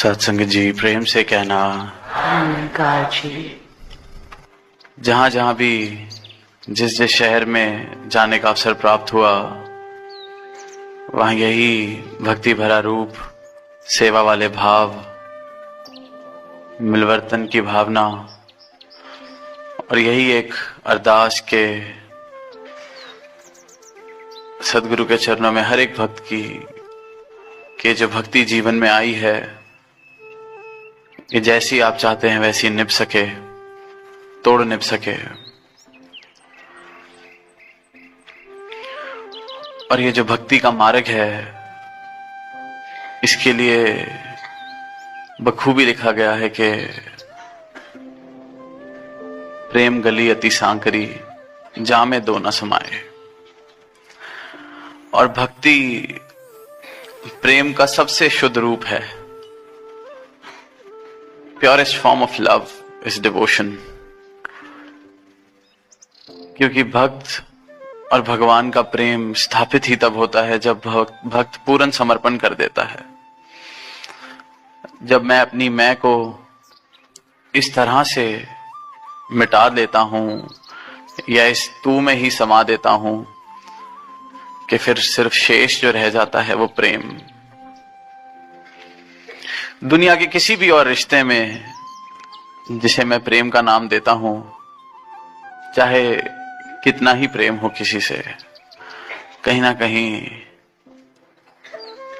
सत्संग जी, प्रेम से कहना। जी। जहां जहां भी जिस जिस शहर में जाने का अवसर प्राप्त हुआ, वहां यही भक्ति भरा रूप, सेवा वाले भाव, मिलवर्तन की भावना और यही एक अरदास के सदगुरु के चरणों में हर एक भक्त की के जो भक्ति जीवन में आई है, कि जैसी आप चाहते हैं वैसी निभ सके, तोड़ निभ सके। और ये जो भक्ति का मार्ग है, इसके लिए बखूबी लिखा गया है कि प्रेम गली अति सांकरी, जामे दो न समाये। और भक्ति प्रेम का सबसे शुद्ध रूप है। Purest form of love is devotion. क्योंकि भक्त और भगवान का प्रेम स्थापित ही तब होता है जब भक्त पूर्ण समर्पण कर देता है। जब मैं अपनी मैं को इस तरह से मिटा देता हूं या इस तू में ही समा देता हूं कि फिर सिर्फ शेष जो रह जाता है वो प्रेम। दुनिया के किसी भी और रिश्ते में जिसे मैं प्रेम का नाम देता हूं, चाहे कितना ही प्रेम हो किसी से, कहीं ना कहीं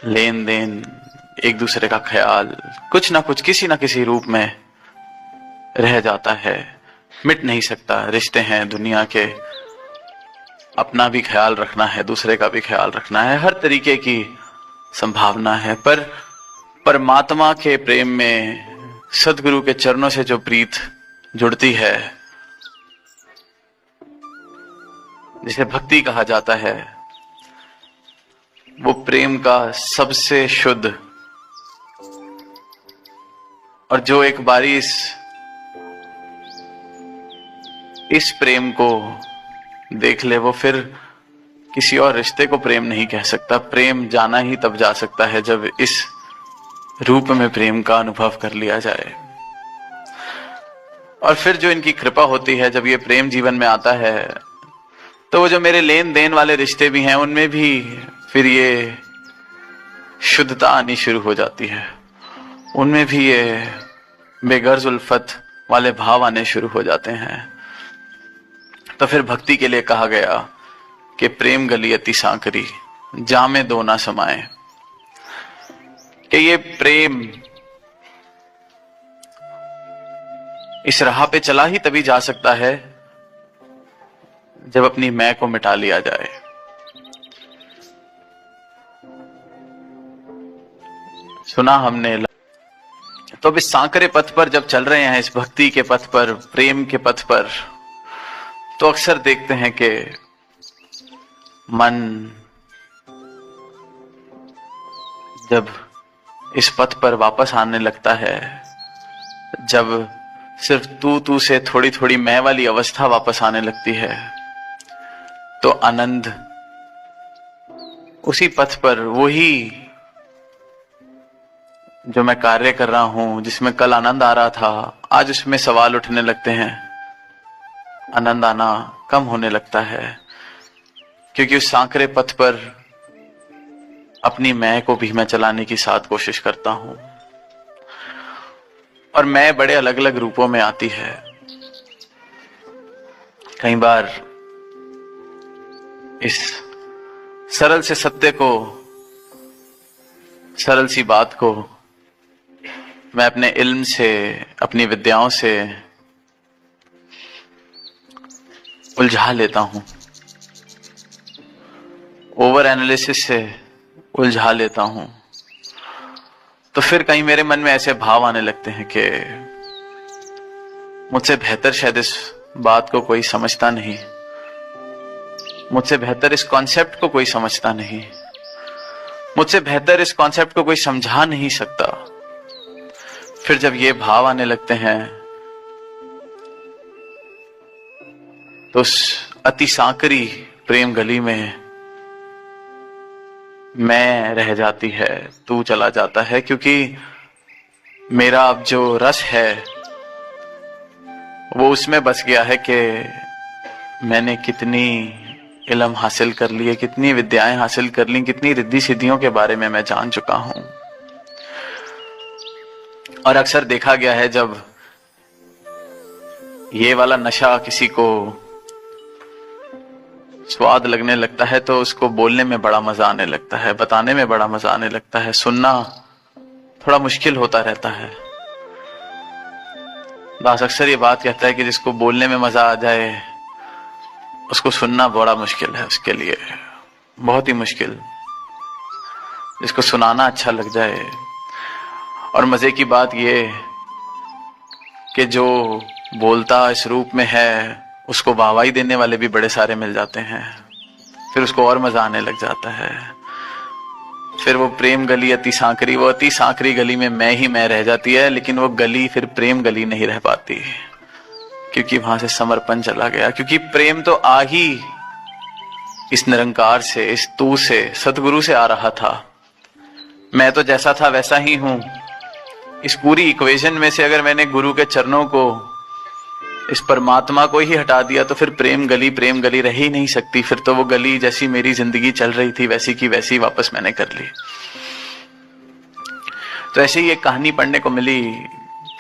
लेन देन, एक दूसरे का ख्याल कुछ ना कुछ किसी ना किसी रूप में रह जाता है, मिट नहीं सकता। रिश्ते हैं दुनिया के, अपना भी ख्याल रखना है, दूसरे का भी ख्याल रखना है, हर तरीके की संभावना है। पर परमात्मा के प्रेम में सदगुरु के चरणों से जो प्रीत जुड़ती है, जिसे भक्ति कहा जाता है, वो प्रेम का सबसे शुद्ध, और जो एक बारी इस प्रेम को देख ले, वो फिर किसी और रिश्ते को प्रेम नहीं कह सकता। प्रेम जाना ही तब जा सकता है जब इस रूप में प्रेम का अनुभव कर लिया जाए। और फिर जो इनकी कृपा होती है, जब ये प्रेम जीवन में आता है, तो वो जो मेरे लेन देन वाले रिश्ते भी हैं, उनमें भी फिर ये शुद्धता आनी शुरू हो जाती है। उनमें भी ये बेगर्ज उल्फत वाले भाव आने शुरू हो जाते हैं। तो फिर भक्ति के लिए कहा गया कि प्रेम गली अति सांकरी, जामे दो ना समाये। कि ये प्रेम इस राह पे चला ही तभी जा सकता है जब अपनी मैं को मिटा लिया जाए। सुना हमने। तो अब इस सांकरे पथ पर जब चल रहे हैं, इस भक्ति के पथ पर, प्रेम के पथ पर, तो अक्सर देखते हैं कि मन जब इस पथ पर वापस आने लगता है, जब सिर्फ तू से थोड़ी थोड़ी मैं वाली अवस्था वापस आने लगती है, तो आनंद उसी पथ पर, वही जो मैं कार्य कर रहा हूं, जिसमें कल आनंद आ रहा था, आज उसमें सवाल उठने लगते हैं, आनंद आना कम होने लगता है। क्योंकि उस सांकरे पथ पर अपनी मैं को भी मैं चलाने की साथ कोशिश करता हूं, और मैं बड़े अलग अलग रूपों में आती है। कई बार इस सरल से सत्य को, सरल सी बात को मैं अपने इल्म से, अपनी विद्याओं से उलझा लेता हूं, ओवर एनालिसिस से उलझा लेता हूं। तो फिर कहीं मेरे मन में ऐसे भाव आने लगते हैं कि मुझसे बेहतर शायद इस बात को कोई समझता नहीं, मुझसे बेहतर इस कॉन्सेप्ट को कोई समझता नहीं, मुझसे बेहतर इस कॉन्सेप्ट को कोई समझा नहीं सकता। फिर जब ये भाव आने लगते हैं, तो उस अति सांकरी प्रेम गली में मैं रह जाती है, तू चला जाता है। क्योंकि मेरा अब जो रस है वो उसमें बस गया है कि मैंने कितनी इल्म हासिल कर ली है, कितनी विद्याएं हासिल कर ली, कितनी रिद्धि सिद्धियों के बारे में मैं जान चुका हूं। और अक्सर देखा गया है जब ये वाला नशा किसी को स्वाद लगने लगता है तो उसको बोलने में बड़ा मजा आने लगता है, बताने में बड़ा मजा आने लगता है, सुनना थोड़ा मुश्किल होता रहता है। दास अक्सर ये बात कहता है कि जिसको बोलने में मजा आ जाए उसको सुनना बड़ा मुश्किल है, उसके लिए बहुत ही मुश्किल। जिसको सुनाना अच्छा लग जाए। और मजे की बात ये कि जो बोलता इस रूप में है उसको वाहवाही देने वाले भी बड़े सारे मिल जाते हैं, फिर उसको और मजा आने लग जाता है। फिर वो प्रेम गली अति सांकरी, वो अति सांकरी गली में मैं रह जाती है, लेकिन वो गली फिर प्रेम गली नहीं रह पाती, क्योंकि वहां से समर्पण चला गया। क्योंकि प्रेम तो आ ही इस निरंकार से, इस तू से, सतगुरु से आ रहा था। मैं तो जैसा था वैसा ही हूं। इस पूरी इक्वेशन में से अगर मैंने गुरु के चरणों को, इस परमात्मा को ही हटा दिया तो फिर प्रेम गली रह ही नहीं सकती। फिर तो वो गली जैसी मेरी जिंदगी चल रही थी वैसी की वैसी वापस मैंने कर ली। तो ऐसे ही एक कहानी पढ़ने को मिली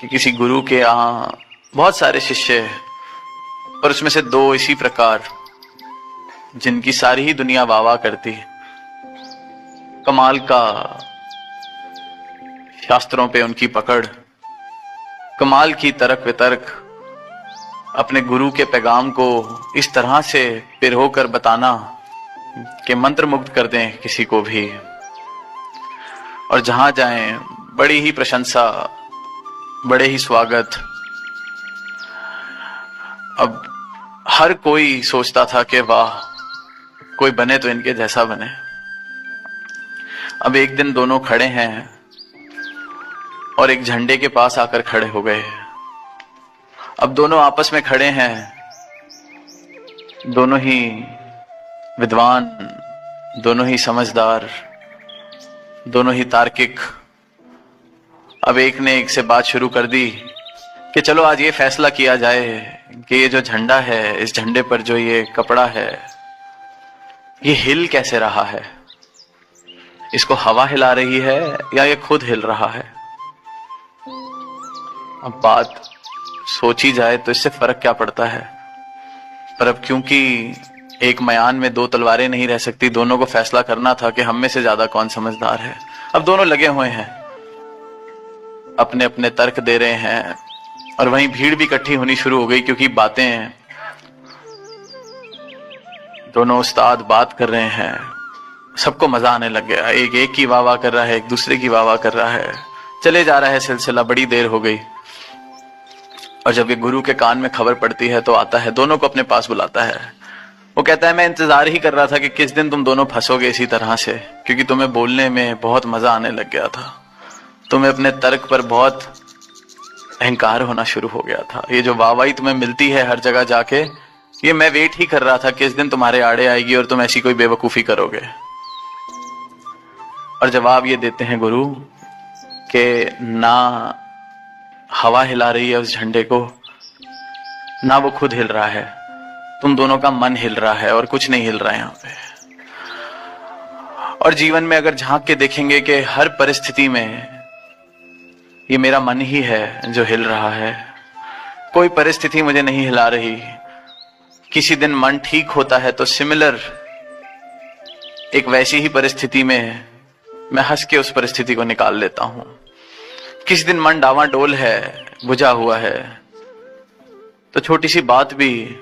कि किसी गुरु के यहाँ बहुत सारे शिष्य, और उसमें से 2 इसी प्रकार जिनकी सारी ही दुनिया वाह करती, कमाल का शास्त्रों पे उनकी पकड़, कमाल की तर्क वितर्क, अपने गुरु के पैगाम को इस तरह से पिरो कर बताना कि मंत्र मुग्ध कर दें किसी को भी। और जहां जाएं बड़ी ही प्रशंसा, बड़े ही स्वागत। अब हर कोई सोचता था कि वाह, कोई बने तो इनके जैसा बने। अब एक दिन दोनों खड़े हैं और एक झंडे के पास आकर खड़े हो गए। अब दोनों आपस में खड़े हैं, दोनों ही विद्वान, दोनों ही समझदार, दोनों ही तार्किक। अब एक ने एक से बात शुरू कर दी कि चलो आज ये फैसला किया जाए कि ये जो झंडा है, इस झंडे पर जो ये कपड़ा है, ये हिल कैसे रहा है? इसको हवा हिला रही है या ये खुद हिल रहा है? अब बात सोची जाए तो इससे फर्क क्या पड़ता है? पर अब क्योंकि एक मयान में 2 तलवारें नहीं रह सकती, दोनों को फैसला करना था कि हम में से ज्यादा कौन समझदार है। अब दोनों लगे हुए हैं, अपने अपने तर्क दे रहे हैं, और वहीं भीड़ भी इकट्ठी होनी शुरू हो गई, क्योंकि बातें, दोनों उस्ताद बात कर रहे हैं, सबको मजा आने लग गया। एक की वाह कर रहा है, एक दूसरे की वाह कर रहा है, चले जा रहा है सिलसिला, बड़ी देर हो गई। और जब ये गुरु के कान में खबर पड़ती है तो आता है, दोनों को अपने पास बुलाता है। वो कहता है मैं इंतजार ही कर रहा था कि किस दिन तुम दोनों फंसोगे इसी तरह से, क्योंकि तुम्हें बोलने में बहुत मजा आने लग गया था, तुम्हें अपने तर्क पर बहुत अहंकार होना शुरू हो गया था। ये जो वाहवाही तुम्हें मिलती है हर जगह जाके, ये मैं वेट ही कर रहा था किस दिन तुम्हारे आड़े आएगी और तुम ऐसी कोई बेवकूफी करोगे। और जवाब ये देते हैं गुरु कि ना हवा हिला रही है उस झंडे को, ना वो खुद हिल रहा है, तुम दोनों का मन हिल रहा है और कुछ नहीं हिल रहा है यहां पे। और जीवन में अगर झांक के देखेंगे कि हर परिस्थिति में ये मेरा मन ही है जो हिल रहा है, कोई परिस्थिति मुझे नहीं हिला रही। किसी दिन मन ठीक होता है तो सिमिलर एक वैसी ही परिस्थिति में मैं हंस के उस परिस्थिति को निकाल लेता हूं। किसी दिन मन डावाडोल है, बुझा हुआ है, तो छोटी सी बात भी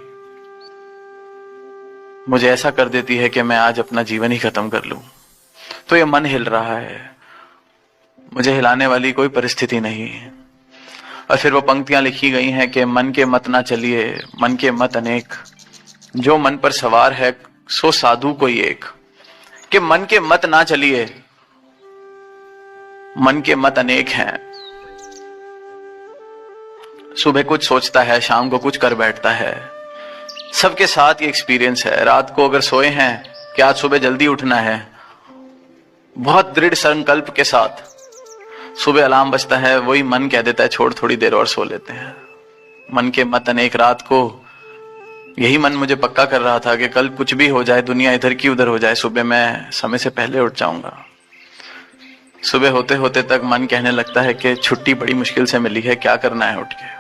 मुझे ऐसा कर देती है कि मैं आज अपना जीवन ही खत्म कर लूं। तो ये मन हिल रहा है, मुझे हिलाने वाली कोई परिस्थिति नहीं। और फिर वो पंक्तियां लिखी गई हैं कि मन के मत ना चलिए, मन के मत अनेक, जो मन पर सवार है सो साधु कोई एक। कि मन के मत ना चलिए, मन के मत अनेक हैं। सुबह कुछ सोचता है, शाम को कुछ कर बैठता है। सबके साथ ये एक्सपीरियंस है। रात को अगर सोए हैं कि आज सुबह जल्दी उठना है, बहुत दृढ़ संकल्प के साथ सुबह अलार्म बजता है, वही मन कह देता है छोड़ थोड़ी देर और सो लेते हैं। मन के मत अनेक। रात को यही मन मुझे पक्का कर रहा था कि कल कुछ भी हो जाए, दुनिया इधर की उधर हो जाए, सुबह मैं समय से पहले उठ जाऊंगा। सुबह होते होते तक मन कहने लगता है कि छुट्टी बड़ी मुश्किल से मिली है, क्या करना है उठ के।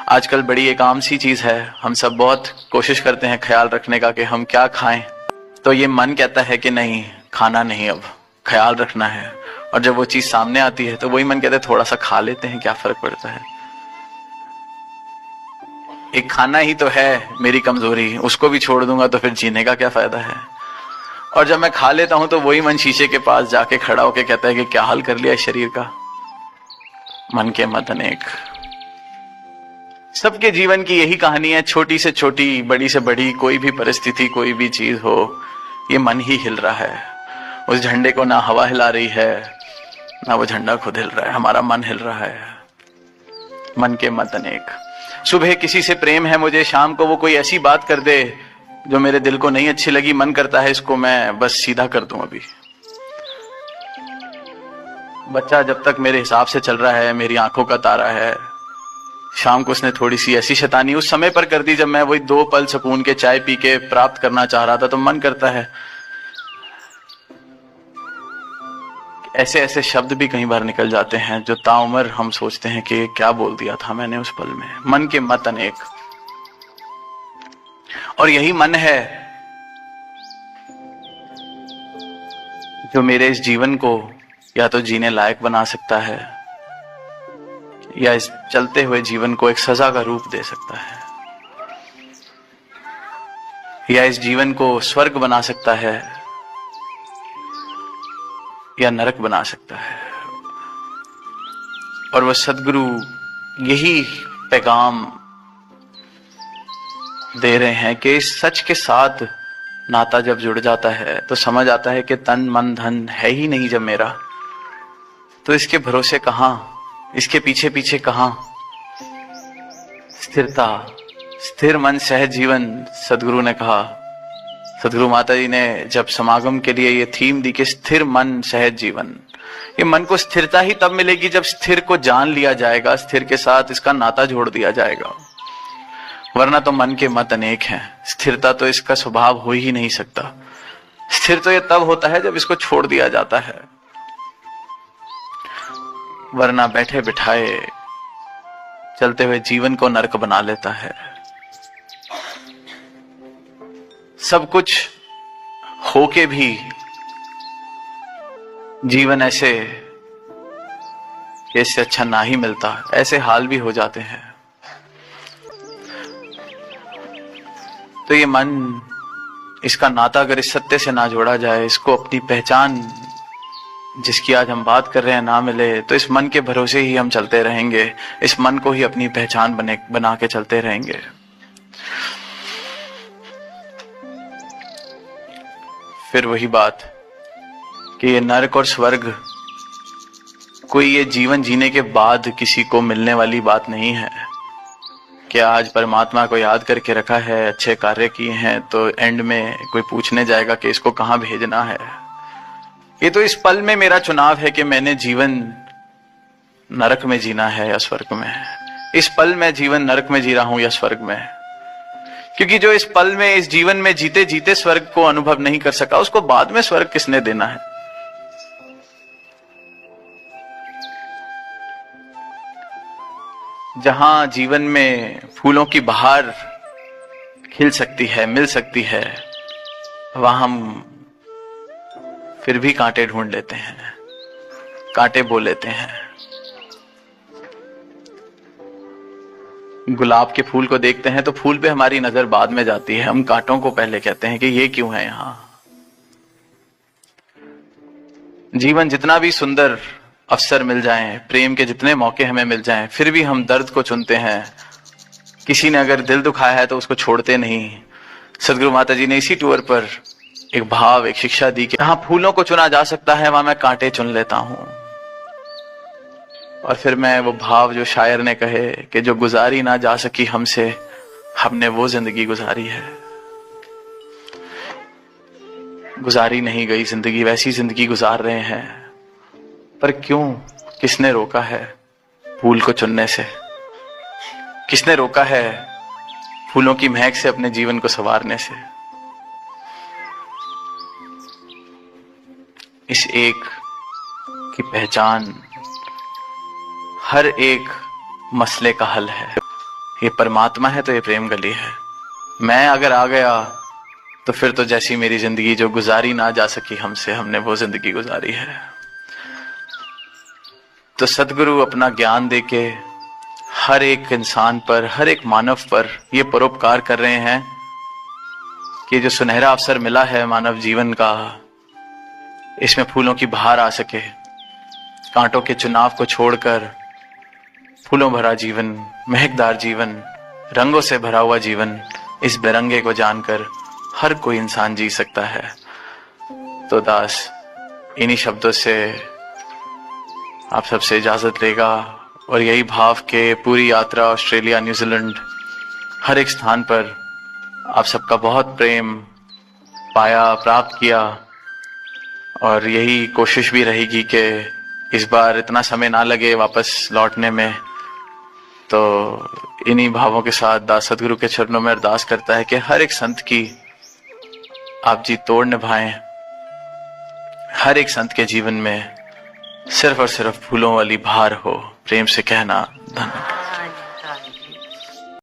आजकल बड़ी एक आम सी चीज है, हम सब बहुत कोशिश करते हैं ख्याल रखने का कि हम क्या खाएं, तो ये मन कहता है कि नहीं खाना नहीं, अब ख्याल रखना है। और जब वो चीज सामने आती है तो वही मन कहता है थोड़ा सा खा लेते हैं, क्या फर्क पड़ता है। एक खाना ही तो है मेरी कमजोरी, उसको भी छोड़ दूंगा तो फिर जीने का क्या फायदा है। और जब मैं खा लेता हूं तो वही मन शीशे के पास जाके खड़ा होके कहता है कि क्या हाल कर लिया इस शरीर का। मन के मत अनेक। सबके जीवन की यही कहानी है, छोटी से छोटी, बड़ी से बड़ी, कोई भी परिस्थिति, कोई भी चीज हो, ये मन ही हिल रहा है। उस झंडे को ना हवा हिला रही है, ना वो झंडा खुद हिल रहा है, हमारा मन हिल रहा है। मन के मत अनेक। सुबह किसी से प्रेम है मुझे, शाम को वो कोई ऐसी बात कर दे जो मेरे दिल को नहीं अच्छी लगी, मन करता है इसको मैं बस सीधा कर दूं। अभी बच्चा जब तक मेरे हिसाब से चल रहा है, मेरी आंखों का तारा है, शाम को उसने थोड़ी सी ऐसी शैतानी उस समय पर कर दी जब मैं वही 2 पल सुकून के चाय पी के प्राप्त करना चाह रहा था, तो मन करता है ऐसे ऐसे शब्द भी कई बार निकल जाते हैं जो ताउम्र हम सोचते हैं कि क्या बोल दिया था मैंने उस पल में। मन के मत अनेक। और यही मन है जो मेरे इस जीवन को या तो जीने लायक बना सकता है या इस चलते हुए जीवन को एक सजा का रूप दे सकता है, या इस जीवन को स्वर्ग बना सकता है या नरक बना सकता है। और वह सदगुरु यही पैगाम दे रहे हैं कि इस सच के साथ नाता जब जुड़ जाता है तो समझ आता है कि तन मन धन है ही नहीं जब मेरा, तो इसके भरोसे कहां, इसके पीछे पीछे कहां स्थिरता। स्थिर मन सहज जीवन, सदगुरु ने कहा। सदगुरु माता जी ने जब समागम के लिए ये थीम दी कि स्थिर मन सहज जीवन, ये मन को स्थिरता ही तब मिलेगी जब स्थिर को जान लिया जाएगा, स्थिर के साथ इसका नाता जोड़ दिया जाएगा, वरना तो मन के मत अनेक हैं। स्थिरता तो इसका स्वभाव हो ही नहीं सकता। स्थिर तो ये तब होता है जब इसको छोड़ दिया जाता है, वरना बैठे बिठाए चलते हुए जीवन को नरक बना लेता है। सब कुछ होके भी जीवन ऐसे कि इससे अच्छा ना ही मिलता, ऐसे हाल भी हो जाते हैं। तो ये मन, इसका नाता अगर इस सत्य से ना जोड़ा जाए, इसको अपनी पहचान जिसकी आज हम बात कर रहे हैं ना मिले, तो इस मन के भरोसे ही हम चलते रहेंगे, इस मन को ही अपनी पहचान बना के चलते रहेंगे। फिर वही बात कि ये नरक और स्वर्ग कोई ये जीवन जीने के बाद किसी को मिलने वाली बात नहीं है कि आज परमात्मा को याद करके रखा है, अच्छे कार्य किए हैं, तो एंड में कोई पूछने जाएगा कि इसको कहां भेजना है। ये तो इस पल में मेरा चुनाव है कि मैंने जीवन नरक में जीना है या स्वर्ग में। इस पल में जीवन नरक में जी रहा हूं या स्वर्ग में, क्योंकि जो इस पल में, इस जीवन में जीते जीते स्वर्ग को अनुभव नहीं कर सका, उसको बाद में स्वर्ग किसने देना है। जहां जीवन में फूलों की बहार खिल सकती है, मिल सकती है, वहां हम फिर भी कांटे ढूंढ लेते हैं, कांटे बो लेते हैं। गुलाब के फूल को देखते हैं तो फूल पे हमारी नजर बाद में जाती है, हम कांटों को पहले कहते हैं कि ये क्यों है यहां। जीवन जितना भी सुंदर अवसर मिल जाएं, प्रेम के जितने मौके हमें मिल जाएं, फिर भी हम दर्द को चुनते हैं। किसी ने अगर दिल दुखाया है तो उसको छोड़ते नहीं। सदगुरु माता जी ने इसी टूर पर एक भाव, एक शिक्षा दी कि जहां फूलों को चुना जा सकता है वहां मैं कांटे चुन लेता हूं। और फिर मैं वो भाव जो शायर ने कहे कि जो गुजारी ना जा सकी हमसे, हमने वो जिंदगी गुजारी है। गुजारी नहीं गई जिंदगी, वैसी जिंदगी गुजार रहे हैं पर क्यों, किसने रोका है फूल को चुनने से? किसने रोका है फूलों की महक से अपने जीवन को संवारने से? इस एक की पहचान हर एक मसले का हल है। ये परमात्मा है तो ये प्रेम गली है। मैं अगर आ गया तो फिर तो जैसी मेरी जिंदगी जो गुजारी ना जा सकी हमसे, हमने वो जिंदगी गुजारी है। तो सदगुरु अपना ज्ञान देके हर एक इंसान पर, हर एक मानव पर ये परोपकार कर रहे हैं कि जो सुनहरा अवसर मिला है मानव जीवन का, इसमें फूलों की बहार आ सके। कांटों के चुनाव को छोड़कर फूलों भरा जीवन, महकदार जीवन, रंगों से भरा हुआ जीवन, इस बेरंगे को जानकर हर कोई इंसान जी सकता है। तो दास इन्हीं शब्दों से आप सबसे इजाजत लेगा और यही भाव के पूरी यात्रा ऑस्ट्रेलिया, न्यूजीलैंड, हर एक स्थान पर आप सबका बहुत प्रेम पाया, प्राप्त किया। और यही कोशिश भी रहेगी कि इस बार इतना समय ना लगे वापस लौटने में। तो इन्हीं भावों के साथ दास सदगुरु के चरणों में अरदास करता है कि हर एक संत की आप जी तोड़ निभाएं। हर एक संत के जीवन में सिर्फ और सिर्फ फूलों वाली बहार हो। प्रेम से कहना धन्यवाद।